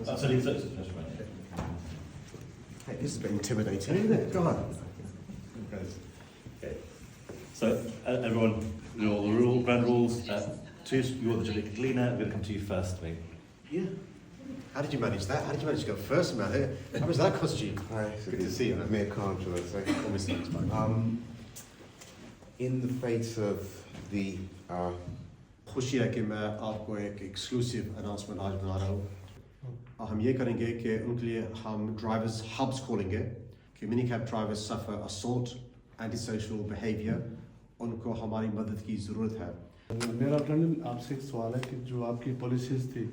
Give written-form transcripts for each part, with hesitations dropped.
Sadiq, Hey, this is a bit intimidating, isn't it? Go on. Okay. So, everyone, you know all the ground rules. You're the Sadiq cleaner. We're going to come to you first, mate. Yeah. How did you manage that? How did you manage to go first, man? How much does that cost you? Hi, Good to see you, man. Mayor Khan, shall I say? Obviously, it's fine. In the face of the खुशी है कि मैं आपको एक exclusive announcement आज बना रहा हूँ। हम ये करेंगे कि उनके लिए हम ड्राइवर्स हब्स खोलेंगे कि मिनी कैब ड्राइवर्स सफ़र असॉल्ट एंटी सोशल बिहेवियर उनको हमारी मदद की ज़रूरत है। मेरा फ्रेंड आपसे एक सवाल है कि जो आपकी पॉलिसीज़ थी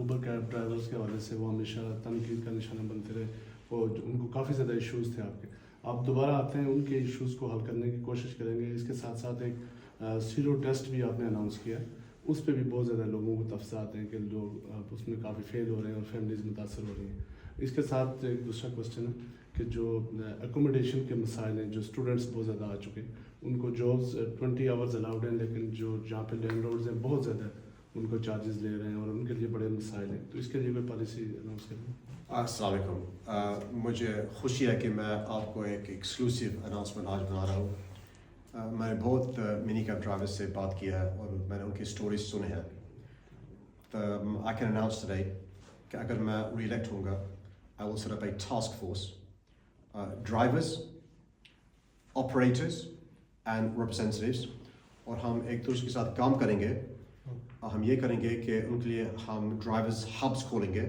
उबर कैब ड्राइवर्स के हवाले से वो हमेशा तनकीद का निशाना बनते रहे, वो उनको काफ़ी ज़्यादा इश्यूज़ थे आपके। आप दोबारा आते हैं, उनके इश्यूज़ को हल करने की कोशिश करेंगे। इसके साथ साथ एक सीरो टेस्ट भी आपने अनाउंस किया है, उस पर भी बहुत ज़्यादा लोगों को तफसा आते हैं कि लोग उसमें काफ़ी फेल हो रहे हैं और फैमिलीज़ मुतासर हो रही हैं। इसके साथ एक दूसरा क्वेश्चन है कि जो एकोमोडेशन के मसाइल हैं, जो स्टूडेंट्स बहुत ज़्यादा आ चुके हैं, उनको जॉब्स 20 आवर्स अलाउड हैं, लेकिन जो जहाँ पे लैंडलॉर्ड्स हैं बहुत ज़्यादा उनको चार्जेस ले रहे हैं और उनके लिए बड़े मसाइल हैं। तो इसके लिए कोई पॉलिसी अनाउंस करें। अस्सलाम वालेकुम। मुझे खुशी है कि मैं आपको एक एक्सक्लूसिव अनाउंसमेंट आज बना रहा हूँ। मैंने बहुत मिनी कैब ड्राइवर्स से बात किया है और मैंने उनकी स्टोरीज सुने हैं। तो आई कैन अनाउंस टुडे कि अगर मैं री-इलेक्ट होऊंगा, I will set up A task force, drivers, operators and representatives, और हम एक दूसरे के साथ काम करेंगे। हम ये करेंगे कि उनके लिए हम ड्राइवर्स हब्स खोलेंगे,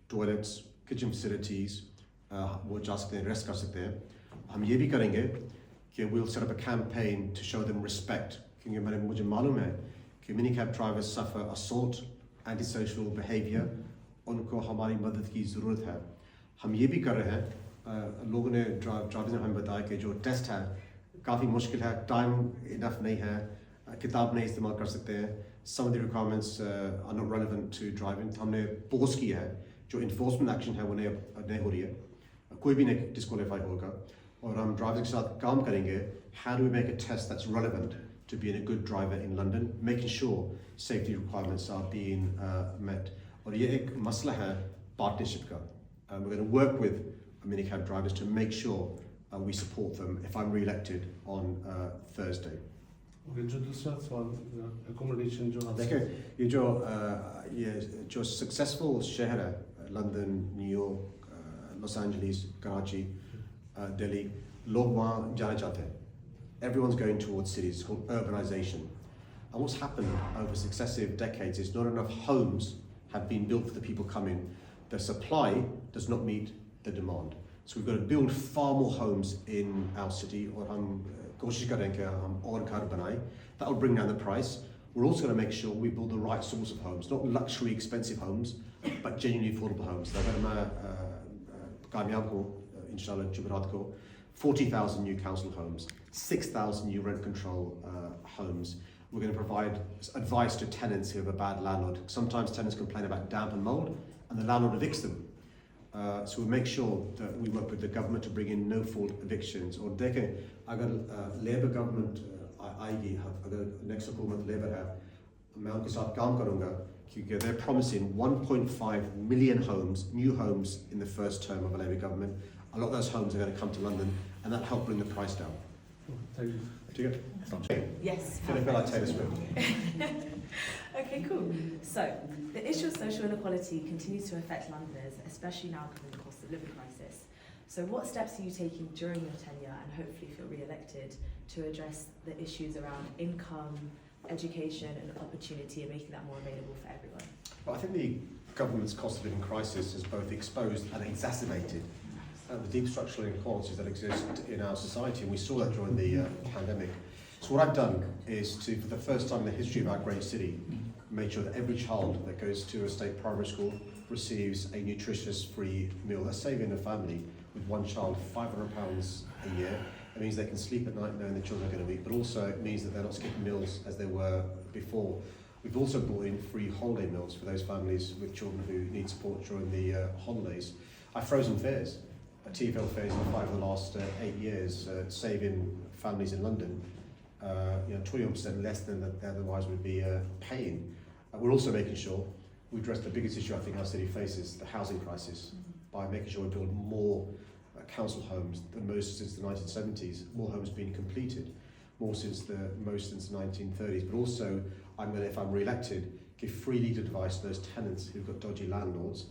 टॉयलेट्स, किचन फैसिलिटीज़, वो जा सकते हैं, रेस्ट कर सकते हैं। हम ये भी करेंगे कि we'll set up a campaign to show them respect, क्योंकि मुझे मालूम है कि मिनी कैब ड्राइवर्स सफ़र असॉल्ट एंटी सोशल बिहेवियर, उनको हमारी मदद की ज़रूरत है। हम ये भी कर रहे हैं, लोगों ने ड्राइवर्स ने हमें बताया कि जो टेस्ट है काफ़ी मुश्किल है, टाइम इनफ नहीं है, किताब नहीं इस्तेमाल कर सकते हैं, some of the requirements are not relevant to driving। हमने पोज किया है, जो इन्फोर्समेंट एक्शन है वो नहीं हो रही है, कोई भी नहीं डिस्क्वालीफाई होगा। और हम ड्राइवर्स के साथ काम करेंगे, how do we make a test that's relevant to being a good driver in London, making sure safety requirements are being met। और ये एक मसला है पार्टनरशिप का। We're going to work with mini cab drivers to make sure we support them if I'm re-elected on Thursday। जो दूसरा सवाल accommodation जो देखिए, ये जो सक्सेसफुल शहर है, London, New York, Los Angeles, Karachi, Delhi, लोग वहाँ जाना चाहते हैं। Everyone's going towards cities. It's called urbanization. And what's happened over successive decades is not enough homes have been built for the people coming. The supply does not meet the demand. So we've got to build far more homes in our city, और हम कोशिश करें कि हम और घर बनाएं. That will bring down the price. We're also going to make sure we build the right sorts of homes, not luxury expensive homes, but genuinely affordable homes. अगर मैं कामयाब हूँ इंशाल्लाह जुमेरात को, 40,000 new council homes, 6,000 new rent control homes. We're going to provide advice to tenants who have a bad landlord. Sometimes tenants complain about damp and mould, and the landlord evicts them. So we make sure that we work with the government to bring in no-fault evictions. और देखें, अगर Labour government आएगी, अगर next हुकूमत Labour है, मैं उनके साथ काम करूँगा, क्योंकि they're promising 1.5 million homes, new homes in the first term of a Labour government. A lot of those homes are going to come to London, and that help bring the price down. Thank you. Do you get? Yes. Feel a bit like Taylor Swift. Okay, cool. So, the issue of social inequality continues to affect Londoners, especially now given the cost of living crisis. So what steps are you taking during your tenure, and hopefully if you're re-elected, to address the issues around income, education and opportunity, and making that more available for everyone? Well, I think the government's cost of living crisis has both exposed and exacerbated the deep structural inequalities that exist in our society, and we saw that during the pandemic. So what I've done is to, for the first time in the history of our great city, make sure that every child that goes to a state primary school receives a nutritious free meal. That's saving a family with one child £500 a year. It means they can sleep at night knowing the children are going to eat, but also it means that they're not skipping meals as they were before. We've also brought in free holiday meals for those families with children who need support during the holidays. I've frozen fares, TfL fares in 5 of the last 8 years, saving families in London 21% less than they otherwise would be paying. We're also making sure we addressed the biggest issue I think our city faces, the housing crisis, by making sure we build more council homes than most since the 1970s, more homes being completed, most since the 1930s, but also I'm going to, if I'm re-elected, give free legal advice to those tenants who've got dodgy landlords,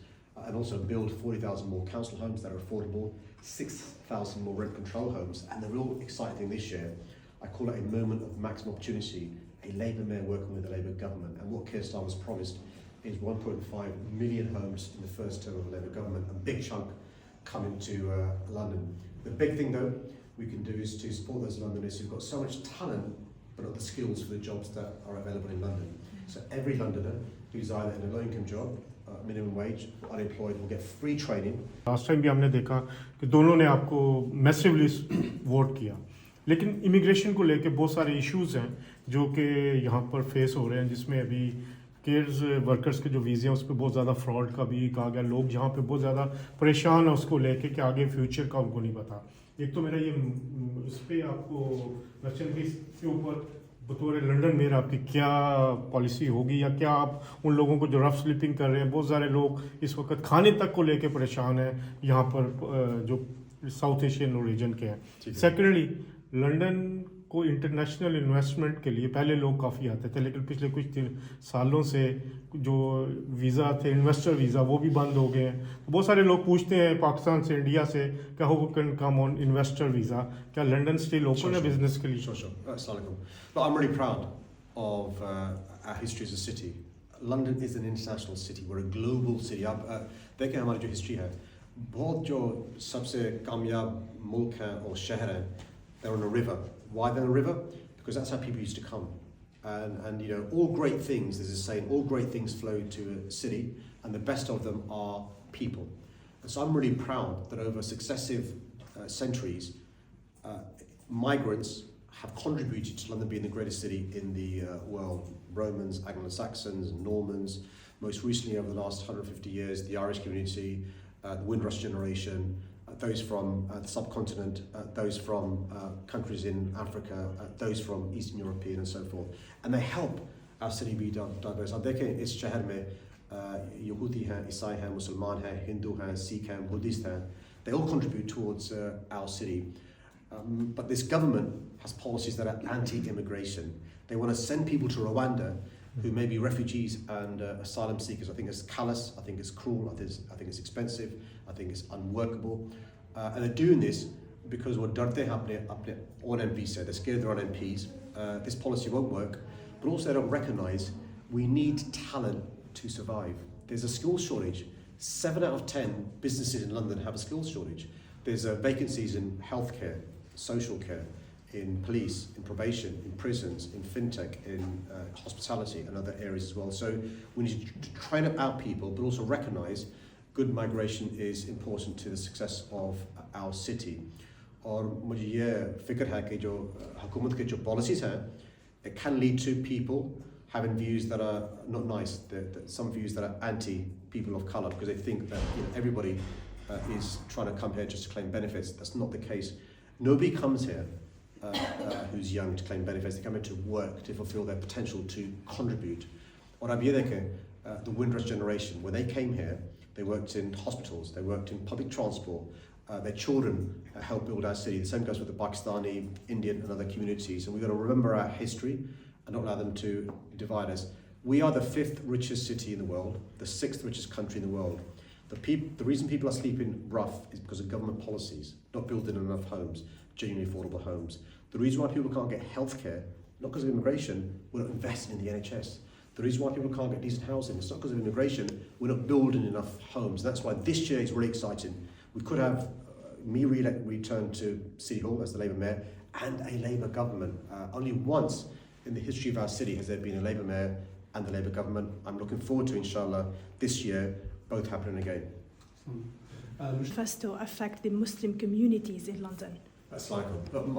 and also build 40,000 more council homes that are affordable, 6,000 more rent control homes, and the real exciting thing this year, I call it a moment of maximum opportunity, a Labour mayor working with the Labour government, and what Keir Starmer's promised is 1.5 million homes in the first term of the Labour government, a big chunk coming to London. The big thing though we can do is to support those Londoners who've got so much talent but not the skills for the jobs that are available in London. So every Londoner who's either in a low-income job, minimum wage, or unemployed will get free training. Last time भी हमने देखा कि दोनों ने आपको massively vote किया, लेकिन immigration को लेके बहुत सारे इश्यूज हैं जो कि यहाँ पर फेस हो रहे हैं, जिसमें अभी केयर्स वर्कर्स के जो वीज़े हैं उस पर बहुत ज़्यादा फ्रॉड का भी कहा गया, लोग जहाँ पे बहुत ज़्यादा परेशान हैं उसको लेके कि आगे फ्यूचर का उनको नहीं पता। एक तो मेरा ये इस पर आपको क्वेश्चन भी इसके ऊपर बतौर लंदन मेयर आपकी क्या पॉलिसी होगी, या क्या आप उन लोगों को जो रफ स्लीपिंग कर रहे हैं, बहुत सारे लोग इस वक्त खाने तक को लेके परेशान हैं यहाँ पर जो साउथ एशियन रीजन के हैं। सेकेंडली, लंदन को इंटरनेशनल इन्वेस्टमेंट के लिए पहले लोग काफ़ी आते थे, लेकिन पिछले कुछ सालों से जो वीज़ा थे, इन्वेस्टर वीज़ा, वो भी बंद हो गए हैं। तो बहुत सारे लोग पूछते हैं पाकिस्तान से, इंडिया से, क्या हो can come on investor visa, क्या लंदन स्टिल ओपन है बिजनेस के लिए? But I'm really proud of our history as a city. London is an international city. We're a global city. आप देखें हमारी जो हिस्ट्री है, बहुत जो सबसे कामयाब मुल्क हैं और शहर हैं, they're on a river. Why they're on a river? Because that's how people used to come. And you know, all great things, there's a saying, all great things flow to a city, and the best of them are people. And so I'm really proud that over successive centuries, migrants have contributed to London being the greatest city in the world. Romans, Anglo-Saxons, Normans, most recently over the last 150 years, the Irish community, the Windrush generation, those from the subcontinent, those from countries in Africa, those from Eastern European and so forth. And they help our city be diverse. आप देखें इस शहर में यहूदी हैं, ईसाई हैं, मुसलमान हैं, हिंदू हैं, सिख हैं, बुद्धिस्ट हैं. They all contribute towards our city. But this government has policies that are anti-immigration. They want to send people to Rwanda who may be refugees and asylum seekers. I think it's callous, I think it's cruel, I think it's expensive, I think it's unworkable. And they're doing this because what डरते हैं अपने own MPs say, they're scared their own MPs. This policy won't work, but also they don't recognise we need talent to survive. There's a skills shortage. 7 out of 10 businesses in London have a skills shortage. There's vacancies in healthcare, social care, in police, in probation, in prisons, in fintech, in hospitality and other areas as well. So we need to train up our people, but also recognise good migration is important to the success of our city. और मुझे ये फिक्र है कि जो हुकूमत के जो policies हैं, it can lead to people having views that are not nice, some views that are anti people of colour, because they think that everybody is trying to come here just to claim benefits. That's not the case. Nobody comes here who's young to claim benefits. They come here to work, to fulfil their potential, to contribute. Or अब ये देखें, the Windrush generation, when they came here, they worked in hospitals, they worked in public transport, their children helped build our city. The same goes with the Pakistani, Indian and other communities. And we've got to remember our history and not allow them to divide us. We are the 5th richest city in the world, the 6th richest country in the world. The reason people are sleeping rough is because of government policies, not building enough homes, genuinely affordable homes. The reason why people can't get healthcare, not because of immigration, we're not investing in the NHS. The reason why people can't get decent housing, it's not because of immigration, we're not building enough homes. That's why this year is really exciting. We could have me return to City Hall as the Labour Mayor and a Labour government. Only once in the history of our city has there been a Labour Mayor and the Labour government. I'm looking forward to, inshallah, this year, both happening again. Manifesto affect the Muslim communities in London? That's like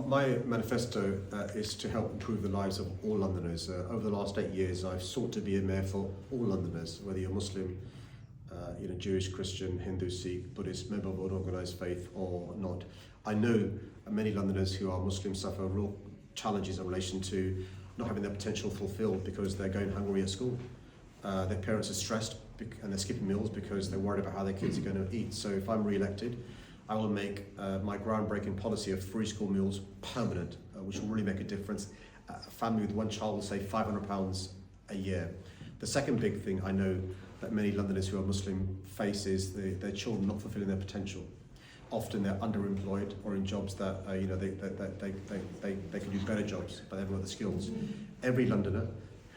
my manifesto is to help improve the lives of all Londoners. Over the last 8 years, I've sought to be a mayor for all Londoners, whether you're Muslim, Jewish, Christian, Hindu, Sikh, Buddhist, member of an organised faith or not. I know many Londoners who are Muslim suffer real challenges in relation to not having their potential fulfilled because they're going hungry at school. Their parents are stressed and they're skipping meals because they're worried about how their kids are going to eat. So if I'm re-elected, I will make my groundbreaking policy of free school meals permanent, which will really make a difference. A family with one child will save £500 a year. The second big thing I know that many Londoners who are Muslim face is their children not fulfilling their potential. Often they're underemployed or in jobs that they can do better jobs, but they haven't got the skills. Every Londoner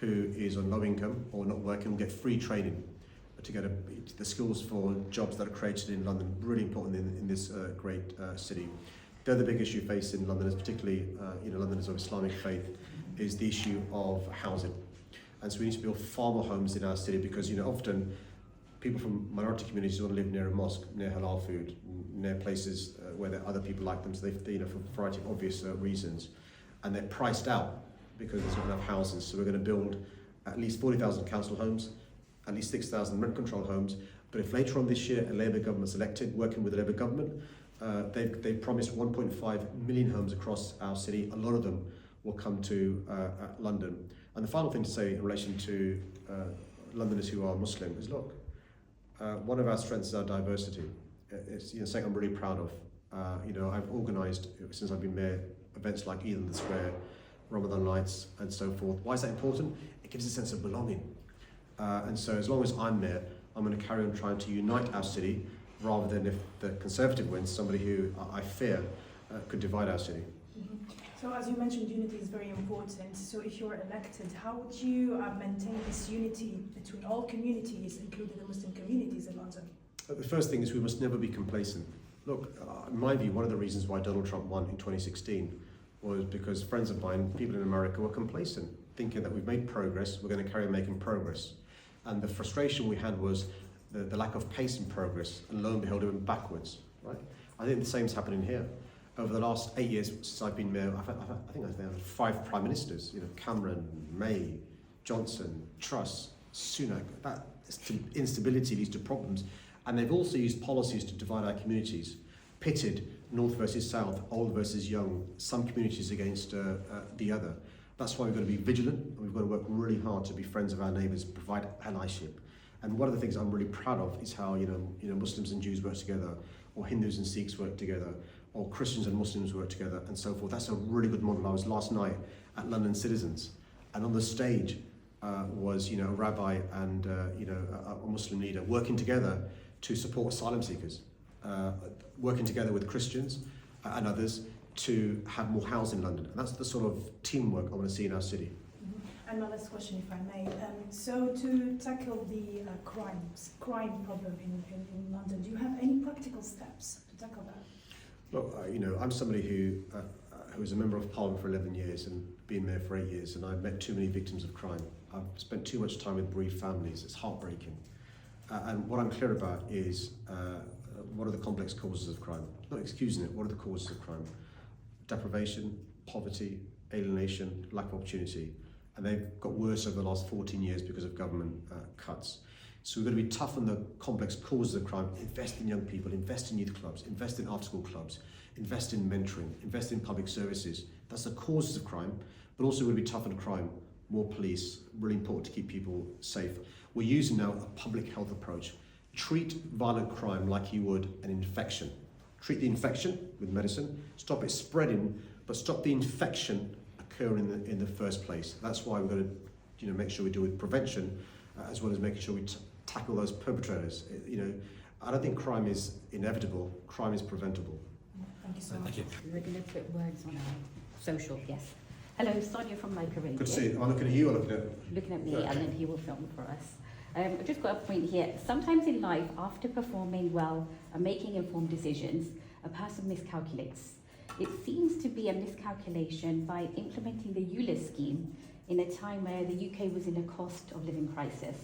who is on low income or not working will get free training to get the skills for jobs that are created in London. Really important in this great city. The other big issue faced in Londoners, particularly Londoners of Islamic faith, is the issue of housing. And so we need to build far more homes in our city because often people from minority communities want to live near a mosque, near halal food, near places where there are other people like them. So they for a variety of obvious reasons, and they're priced out because there's not enough houses. So we're going to build at least 40,000 council homes, at least 6,000 rent control homes. But if later on this year a Labour government's elected, working with the Labour government, they've promised 1.5 million homes across our city. A lot of them will come to London. And the final thing to say in relation to Londoners who are Muslim is, look, one of our strengths is our diversity. It's something I'm really proud of. I've organised, since I've been mayor, events like Eid on the Square, Ramadan nights, and so forth. Why is that important? It gives a sense of belonging. And so as long as I'm mayor, I'm going to carry on trying to unite our city, rather than if the Conservative wins, somebody who I fear could divide our city. So as you mentioned, unity is very important. So if you're elected, how would you maintain this unity between all communities, including the Muslim communities in London? The first thing is we must never be complacent. Look, in my view, one of the reasons why Donald Trump won in 2016 was because friends of mine, people in America, were complacent, thinking that we've made progress, we're going to carry on making progress. And the frustration we had was the lack of pace in progress, and lo and behold, it went backwards, right? I think the same's happening here. Over the last 8 years since I've been mayor, I think I've had 5 prime ministers, Cameron, May, Johnson, Truss, Sunak. That instability leads to problems. And they've also used policies to divide our communities, pitted north versus south, old versus young, some communities against the other. That's why we've got to be vigilant, and we've got to work really hard to be friends of our neighbours, provide allyship. And one of the things I'm really proud of is how Muslims and Jews work together, or Hindus and Sikhs work together, or Christians and Muslims work together, and so forth. That's a really good model. I was last night at London Citizens, and on the stage was a rabbi and a Muslim leader working together to support asylum seekers, working together with Christians and others to have more housing in London. And that's the sort of teamwork I want to see in our city. And my last question, if I may. So to tackle the crime problem in London, do you have any practical steps to tackle that? Look, I'm somebody who was a member of Parliament for 11 years and been mayor for 8 years, and I've met too many victims of crime. I've spent too much time with bereaved families. It's heartbreaking. And what I'm clear about is what are the complex causes of crime? Not excusing it, what are the causes of crime? Deprivation, poverty, alienation, lack of opportunity. And they've got worse over the last 14 years because of government cuts. So we've got to be tough on the complex causes of crime, invest in young people, invest in youth clubs, invest in after-school clubs, invest in mentoring, invest in public services. That's the causes of crime, but also we'll be tough on crime, more police, really important to keep people safe. We're using now a public health approach. Treat violent crime like you would an infection. Treat the infection with medicine, stop it spreading, but stop the infection occurring in the first place. That's why we've got to make sure we do with prevention, as well as making sure we tackle those perpetrators. I don't think crime is inevitable, crime is preventable. Thank you so much. Thank you. We're going to put words on our social, yes. Hello, Sonia from Local Radio. Good to see you. Am I looking at you or looking at... Looking at me, Okay. and then he will film for us. I've just got a point here. Sometimes in life, after performing well and making informed decisions, a person miscalculates. It seems to be a miscalculation by implementing the ULIS scheme in a time where the UK was in a cost of living crisis.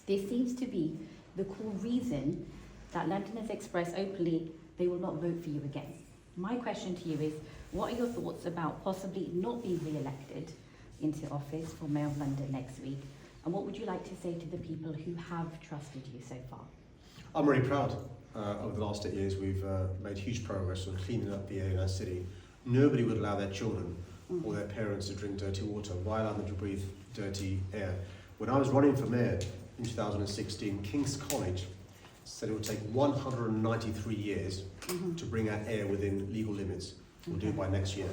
This seems to be the core reason that Londoners express openly they will not vote for you again. My question to you is, what are your thoughts about possibly not being re-elected into office for Mayor of London next week? And what would you like to say to the people who have trusted you so far? I'm really proud. Over the last 8 years, we've made huge progress on cleaning up the air in our city. Nobody would allow their children or their parents to drink dirty water. Why allow them to breathe dirty air? When I was running for mayor, in 2016, King's College said it would take 193 years to bring our air within legal limits. We'll do it by next year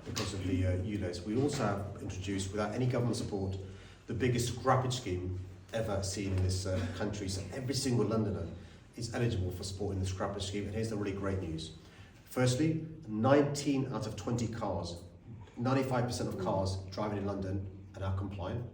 because of the ULEZ. We also have introduced, without any government support, the biggest scrappage scheme ever seen in this country. So every single Londoner is eligible for support in the scrappage scheme. And here's the really great news. Firstly, 19 out of 20 cars, 95% of cars driving in London are now compliant,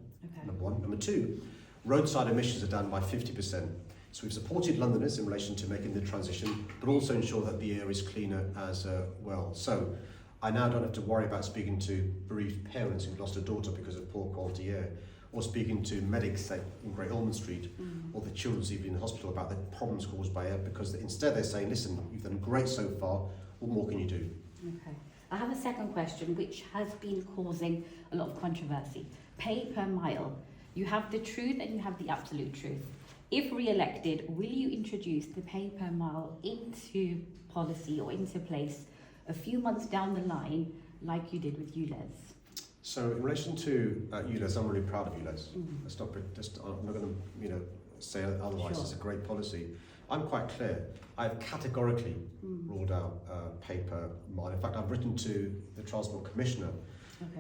number one. Number two, roadside emissions are down by 50%. So we've supported Londoners in relation to making the transition, but also ensure that the air is cleaner as well. So I now don't have to worry about speaking to bereaved parents who've lost a daughter because of poor quality air, or speaking to medics, say, in Great Ormond Street, or the children's even in the hospital about the problems caused by air, because instead they're saying, listen, you've done great so far, what more can you do? Okay. I have a second question which has been causing a lot of controversy. Pay per mile. You have the truth and you have the absolute truth. If re-elected, will you introduce the pay per mile into policy or into place a few months down the line, like you did with ULEZ? So in relation to ULEZ, I'm really proud of ULEZ. I'm not going to say otherwise. Sure. It's a great policy. I'm quite clear. I've categorically ruled out pay per mile. In fact, I've written to the Transport Commissioner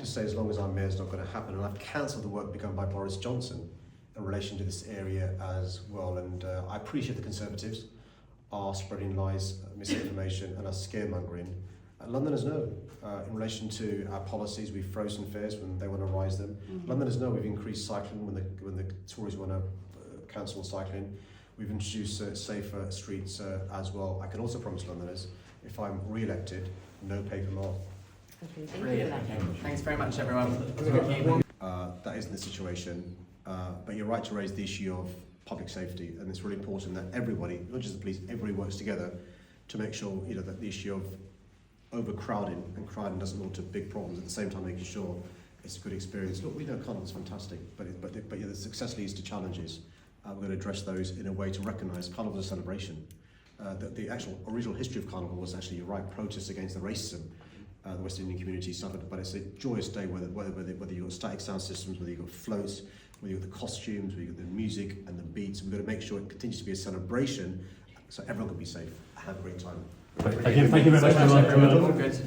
to say as long as I'm mayor, it's not going to happen. And I've cancelled the work begun by Boris Johnson in relation to this area as well. And I appreciate the Conservatives are spreading lies, misinformation and are scaremongering. Londoners know in relation to our policies, we've frozen fares when they want to rise them. Londoners know we've increased cycling when the Tories want to cancel cycling. We've introduced safer streets as well. I can also promise Londoners, if I'm re-elected, no pay per mile. Okay, thank Brilliant. you for that. Thanks very much, everyone. That isn't the situation, but you're right to raise the issue of public safety, and it's really important that everybody, not just the police, everybody works together to make sure that the issue of overcrowding and crowding doesn't lead to big problems. At the same time, making sure it's a good experience. Look, we know Carnival's fantastic, but the success leads to challenges. We're going to address those in a way to recognise Carnival as a celebration. The actual original history of Carnival was actually, you're right, protests against the racism the West Indian community suffered, but it's a joyous day whether you've got static sound systems, whether you've got floats, whether you've got the costumes, whether you've got the music and the beats. We've got to make sure it continues to be a celebration so everyone can be safe and have a great time. Thank you very much, everyone. Good.